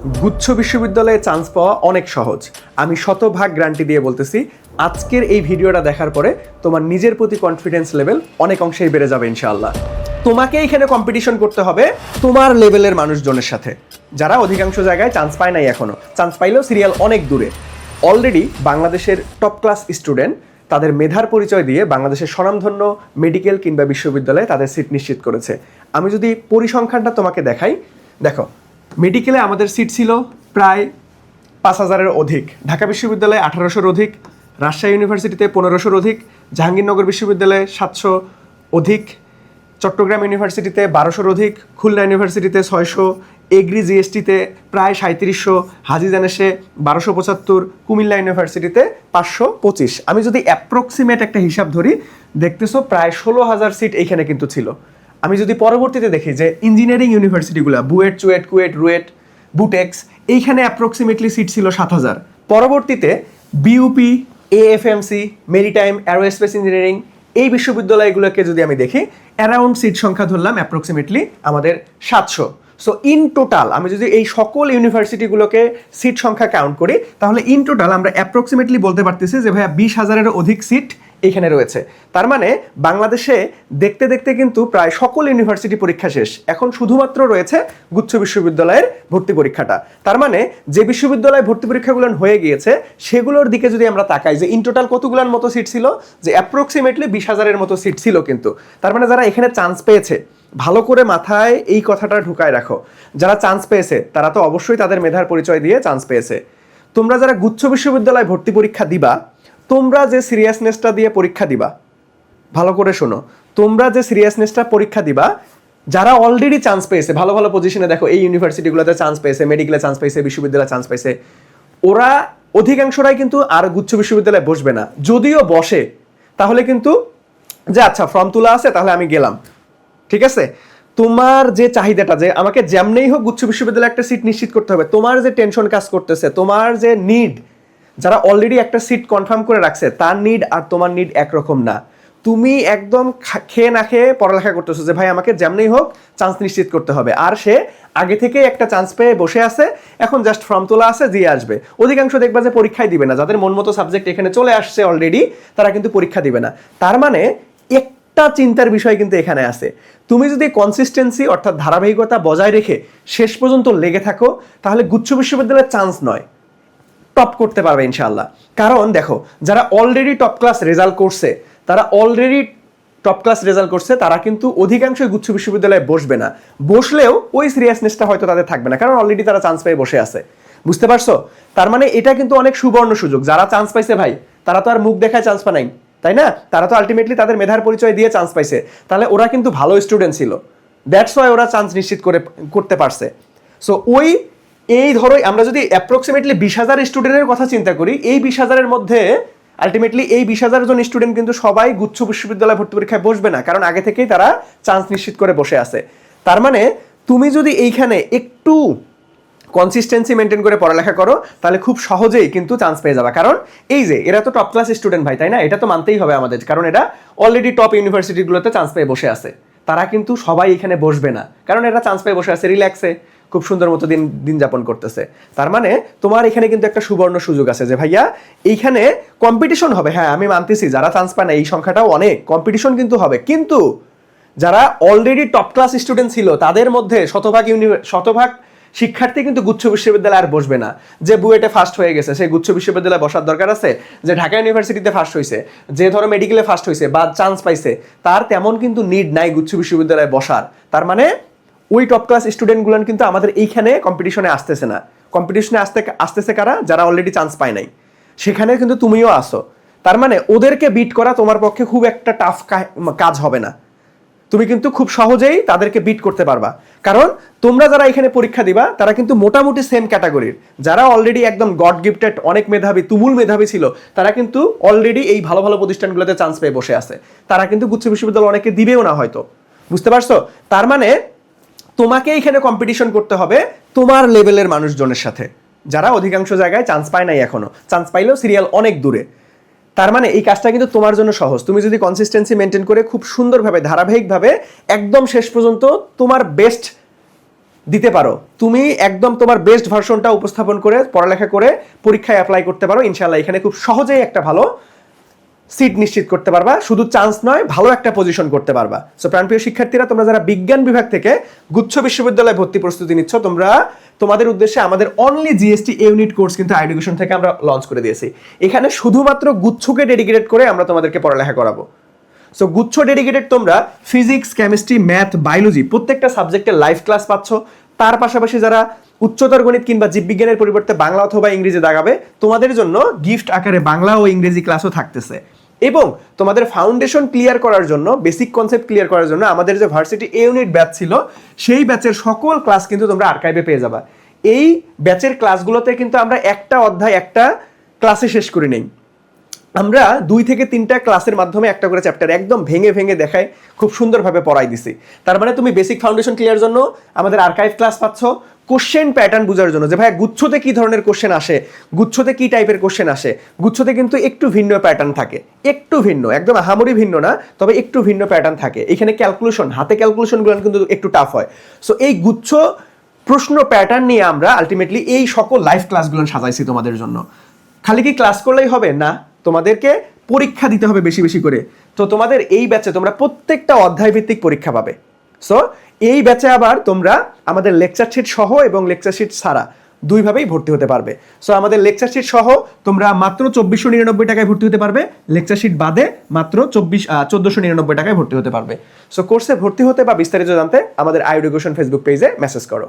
গুচ্ছ বিশ্ববিদ্যালয়ে চান্স পাওয়া অনেক সহজ। আমি শতভাগ গ্যারান্টি দিয়ে বলতেছি, আজকের এই ভিডিওটা দেখার পরে তোমার নিজের প্রতি কনফিডেন্স লেভেল অনেক অংশেই বেড়ে যাবে ইনশাআল্লাহ। তোমাকে এখানে কম্পিটিশন করতে হবে তোমার লেভেলের মানুষজনের সাথে, যারা অধিকাংশ জায়গায় চান্স পায় নাই এখনো। চান্স পাইলেও সিরিয়াল অনেক দূরে। অলরেডি বাংলাদেশের টপ ক্লাস স্টুডেন্ট তাদের মেধার পরিচয় দিয়ে বাংলাদেশের স্বনামধন্য মেডিকেল কিংবা বিশ্ববিদ্যালয়ে তাদের সিট নিশ্চিত করেছে। আমি যদি পরিসংখ্যানটা তোমাকে দেখাই, দেখো, মেডিকেলে আমাদের সিট ছিল প্রায় 5,000-এর অধিক, ঢাকা বিশ্ববিদ্যালয়ে 1800-র অধিক, রাজশাহী ইউনিভার্সিটিতে 1500-র অধিক, জাহাঙ্গীরনগর বিশ্ববিদ্যালয়ে 700 অধিক, চট্টগ্রাম ইউনিভার্সিটিতে 1200-র অধিক, খুলনা ইউনিভার্সিটিতে 600, এগ্রি জিএসটিতে প্রায় 3700, হাজী জানেশে 1275, কুমিল্লা ইউনিভার্সিটিতে 525। আমি যদি অ্যাপ্রক্সিমেট একটা হিসাব ধরি, দেখতেছো প্রায় 16,000 সিট এইখানে কিন্তু ছিল। আমি যদি পরবর্তীতে দেখি যে ইঞ্জিনিয়ারিং ইউনিভার্সিটিগুলো বুয়েট, চুয়েট, কুয়েট, রুয়েট, বুটেক্স, এইখানে অ্যাপ্রক্সিমেটলি সিট ছিল 7,000। পরবর্তীতে BUP, AFMC, maritime, aerospace engineering, এই বিশ্ববিদ্যালয়গুলোকে যদি আমি দেখি, অ্যারাউন্ড সিট সংখ্যা ধরলাম অ্যাপ্রক্সিমেটলি আমাদের 700। সো ইন টোটাল আমি যদি এই সকল ইউনিভার্সিটিগুলোকে সিট সংখ্যা কাউন্ট করি, তাহলে ইন টোটাল আমরা অ্যাপ্রক্সিমেটলি বলতে পারতেছি যে ভাইয়া 20,000-এরও অধিক সিট এখানে রয়েছে। তার মানে বাংলাদেশে দেখতে দেখতে কিন্তু প্রায় সকল ইউনিভার্সিটি পরীক্ষা শেষ, এখন শুধুমাত্র রয়েছে গুচ্ছ বিশ্ববিদ্যালয়ের ভর্তি পরীক্ষাটা। তার মানে যে বিশ্ববিদ্যালয়ে ভর্তি পরীক্ষাগুলো হয়ে গিয়েছে সেগুলোর দিকে যদি আমরা তাকাই যে ইন টোটাল কতগুলোর মতো সিট ছিল, যে অ্যাপ্রক্সিমেটলি 20,000-এর মতো সিট ছিল কিন্তু। তার মানে যারা এখানে চান্স পেয়েছে, ভালো করে মাথায় এই কথাটা ঢুকায় রাখো, যারা চান্স পেয়েছে তারা তো অবশ্যই তাদের মেধার পরিচয় দিয়ে চান্স পেয়েছে। তোমরা যারা গুচ্ছ বিশ্ববিদ্যালয়ে ভর্তি পরীক্ষা দিবা, তোমরা যে সিরিয়াসনেসটা দিয়ে পরীক্ষা দিবা, ভালো করে শোনো, তোমরা যে সিরিয়াসনেসটা পরীক্ষা দিবা, যারা অলরেডি চান্স পেয়েছে ভালো ভালো পজিশনে, দেখো এই ইউনিভার্সিটিগুলোতে চান্স পেয়েছে, মেডিকেলে চান্স পেয়েছে, বিশ্ববিদ্যালয়ে চান্স পেয়েছে, ওরা অধিকাংশরাই কিন্তু আর গুচ্ছ বিশ্ববিদ্যালয়ে বসবে না। যদিও বসে তাহলে কিন্তু যে আচ্ছা ফর্ম তোলা আছে তাহলে আমি গেলাম, ঠিক আছে। তোমার যে চাহিদাটা যে আমাকে যেমনেই হোক গুচ্ছ বিশ্ববিদ্যালয়ে একটা সিট নিশ্চিত করতে হবে, তোমার যে টেনশন কাজ করতেছে, তোমার যে নিড, যারা অলরেডি একটা সিট কনফার্ম করে রাখছে তার নিড আর তোমার নিড একরকম না। তুমি একদম খেয়ে না খেয়ে পড়ালেখা করতেছো যে ভাই আমাকে যেমনেই হোক চান্স নিশ্চিত করতে হবে, আর সে আগে থেকে একটা চান্স পেয়ে বসে আছে, এখন জাস্ট ফর্ম তোলা আছে, দিয়ে আসবে। অধিকাংশ দেখবা যে পরীক্ষাই দিবে না, যাদের মন মতো সাবজেক্ট এখানে চলে আসছে অলরেডি, তারা কিন্তু পরীক্ষা দিবে না। তার মানে একটা চিন্তার বিষয় কিন্তু এখানে আছে, তুমি যদি কনসিস্টেন্সি অর্থাৎ ধারাবাহিকতা বজায় রেখে শেষ পর্যন্ত লেগে থাকো, তাহলে গুচ্ছ বিশ্ববিদ্যালয়ের চান্স নয়, টপ করতে পারবে ইনশাআল্লাহ। কারণ দেখো, যারা অলরেডি টপ ক্লাস রেজাল্ট করছে তারা কিন্তু অধিকাংশই গুচ্ছ বিশ্ববিদ্যালয়ে বসবে না, বসলেও ওই সিরিয়াসনেসটা হয়তো তাদের থাকবে না, কারণ অলরেডি তারা চান্স পেয়ে বসে আছে। বুঝতে পারছো? তার মানে এটা কিন্তু অনেক সুবর্ণ সুযোগ। যারা চান্স পাইছে ভাই, তারা তো আর মুখ দেখায় চান্স পায় নাই, তাই না? তারা তো আলটিমেটলি তাদের মেধার পরিচয় দিয়ে চান্স পাইছে, তাহলে ওরা কিন্তু ভালো স্টুডেন্ট ছিল, দ্যাটস ওয়াই ওরা চান্স নিশ্চিত করতে পারছে। সো এই ধরো আমরা যদি অ্যাপ্রক্সিমেটলি 20,000 স্টুডেন্টের কথা চিন্তা করি, এই 20,000-এর মধ্যে আলটিমেটলি এই 20,000 জন স্টুডেন্ট কিন্তু সবাই গুচ্ছ বিশ্ববিদ্যালয় ভর্তি পরীক্ষায় বসবে না, কারণ আগে থেকেই তারা চান্স নিশ্চিত করে বসে আছে। তার মানে তুমি যদি এইখানে একটু কনসিস্টেন্সি মেনটেন করে পড়ালেখা করো, তাহলে খুব সহজেই কিন্তু চান্স পেয়ে যাবে। কারণ এই যে এরা তো টপ ক্লাস স্টুডেন্ট ভাই, তাই না? এটা তো মানতেই হবে আমাদের, কারণ এরা অলরেডি টপ ইউনিভার্সিটিগুলোতে চান্স পেয়ে বসে আছে। তারা কিন্তু সবাই এখানে বসবে না, কারণ এরা চান্স পেয়ে বসে আছে রিল্যাক্সে, খুব সুন্দর মতো দিন যাপন করতেছে। তার মানে তোমার এখানে কিন্তু একটা সুবর্ণ সুযোগ আছে যে ভাইয়া এইখানে কম্পিটিশন হবে। হ্যাঁ, আমি মানতেছি যারা চান্স পায় না এই সংখ্যাটাও অনেক, কম্পিটিশন কিন্তু হবে, কিন্তু যারা অলরেডি টপ ক্লাস স্টুডেন্ট ছিল তাদের মধ্যে শতভাগ শিক্ষার্থী কিন্তু গুচ্ছ বিশ্ববিদ্যালয়ে আর বসবে না। যে বুয়েটে ফার্স্ট হয়ে গেছে সে গুচ্ছ বিশ্ববিদ্যালয়ে বসার দরকার আছে? যে ঢাকা ইউনিভার্সিটিতে ফার্স্ট হয়েছে, যে ধরো মেডিকেলে ফার্স্ট হয়েছে বা চান্স পাইছে, তার তেমন কিন্তু নিড নাই গুচ্ছ বিশ্ববিদ্যালয়ে বসার। তার মানে ওই টপ ক্লাস স্টুডেন্টগুলো কিন্তু আমাদের এইখানে কম্পিটিশনে আসতেছে না। কম্পিটিশনে আসতেছে কারা? যারা অলরেডি চান্স পায় নাই, সেখানে কিন্তু তুমিও আসো। তার মানে ওদেরকে বিট করা তোমার পক্ষে খুব একটা টাফ কাজ হবে না, তুমি কিন্তু খুব সহজেই তাদেরকে বিট করতে পারবা। কারণ তোমরা যারা এখানে পরীক্ষা দিবা তারা কিন্তু মোটামুটি সেম ক্যাটাগরির, যারা অলরেডি একদম গড গিফটেড অনেক মেধাবী, তুমুল মেধাবী ছিল, তারা কিন্তু অলরেডি এই ভালো ভালো প্রতিষ্ঠানগুলোতে চান্স পেয়ে বসে আছে। তারা কিন্তু গুচ্ছ বিশ্ববিদ্যালয় অনেকে দিবেও না হয়তো। বুঝতে পারছো? তার মানে তোমাকে এখানে কম্পিটিশন করতে হবে তোমার লেভেলের মানুষজনের সাথে, যারা অধিকাংশ জায়গায় চান্স পায় নাই এখনো, চান্স পাইলেও সিরিয়াল অনেক দূরে। তার মানে এই কাজটা কিন্তু তোমার জন্য সহজ। তুমি যদি কনসিস্টেন্সি মেনটেন করে খুব সুন্দরভাবে ধারাবাহিকভাবে একদম শেষ পর্যন্ত তোমার বেস্ট দিতে পারো, তুমি একদম তোমার বেস্ট ভার্সনটা উপস্থাপন করে পড়ালেখা করে পরীক্ষায় অ্যাপ্লাই করতে পারো, ইনশাআল্লাহ এখানে খুব সহজেই একটা ভালো সিট নিশ্চিত করতে পারবা, শুধু চান্স নয় ভালো একটা পজিশন করতে পারবা। সো প্রাণপ্রিয় শিক্ষার্থীরা, তোমরা যারা বিজ্ঞান বিভাগ থেকে গুচ্ছ বিশ্ববিদ্যালয়ে ভর্তি প্রস্তুতি নিচ্ছ, তোমাদের উদ্দেশ্যে আমাদের অনলি জিএসটি ইউনিট কোর্স কিন্তু এডুকেশন থেকে আমরা লঞ্চ করে দিয়েছি। এখানে শুধুমাত্র গুচ্ছকে ডেডিকেটেড করে আমরা তোমাদেরকে পড়ালেখা করাবো। সো গুচ্ছ ডেডিকেটেড তোমরা ফিজিক্স, কেমিস্ট্রি, ম্যাথ, বায়োলজি প্রত্যেকটা সাবজেক্টের লাইভ ক্লাস পাচ্ছ। তার পাশাপাশি যারা উচ্চতর গণিত কিংবা জীববিজ্ঞানের পরিবর্তে বাংলা অথবা ইংরেজি দাগাবে, তোমাদের জন্য গিফট আকারে বাংলা ও ইংরেজি ক্লাসও থাকতেছে। এবং তোমাদের ফাউন্ডেশন ক্লিয়ার করার জন্য, বেসিক কনসেপ্ট ক্লিয়ার করার জন্য আমাদের যে ভার্সিটি এ ইউনিট ব্যাচ ছিল, সেই ব্যাচের সকল ক্লাস কিন্তু তোমরা আর্কাইভে পেয়ে যাবা। এই ব্যাচের ক্লাসগুলোতে কিন্তু আমরা একটা অধ্যায় একটা ক্লাসে শেষ করে নেই, আমরা 2 থেকে 3টা ক্লাসের মাধ্যমে একটা করে চ্যাপ্টার একদম ভেঙে ভেঙে দেখায় খুব সুন্দরভাবে পড়াই দিছি। তার মানে তুমি বেসিক ফাউন্ডেশন ক্লিয়ার জন্য আমাদের আর্কাইভ ক্লাস পাচ্ছ, কোশ্চেন প্যাটার্ন বোঝার জন্য যে ভাই গুচ্ছতে কি ধরনের কোশ্চেন আসে, গুচ্ছতে কি টাইপের কোশ্চেন আসে। গুচ্ছতে কিন্তু একটু ভিন্ন প্যাটার্ন থাকে, একটু ভিন্ন, একদম আহামরি ভিন্ন না, তবে একটু ভিন্ন প্যাটার্ন থাকে। এখানে ক্যালকুলেশন, হাতে ক্যালকুলেশনগুলো কিন্তু একটু টাফ হয়। সো এই গুচ্ছ প্রশ্ন প্যাটার্ন নিয়ে আমরা আলটিমেটলি এই সকল লাইভ ক্লাসগুলো সাজাইছি তোমাদের জন্য। খালি কি ক্লাস করলেই হবে না, তোমাদেরকে পরীক্ষা দিতে হবে বেশি বেশি করে। তো তোমাদের এই ব্যাচে তোমরা প্রত্যেকটা অধ্যায় ভিত্তিক পরীক্ষা পাবে। সো এই ব্যাচে আবার তোমরা আমাদের লেকচার শিট সহ এবং লেকচার শিট ছাড়া দুইভাবেই ভর্তি হতে পারবে। সো আমাদের লেকচার শিট সহ তোমরা মাত্র 2499 টাকায় ভর্তি হতে পারবে, লেকচার শিট বাদে মাত্র 1499 টাকায় ভর্তি হতে পারবে। সো কোর্সে ভর্তি হতে বা বিস্তারিত জানতে আমাদের এডুকেশন ফেসবুক পেজে মেসেজ করো।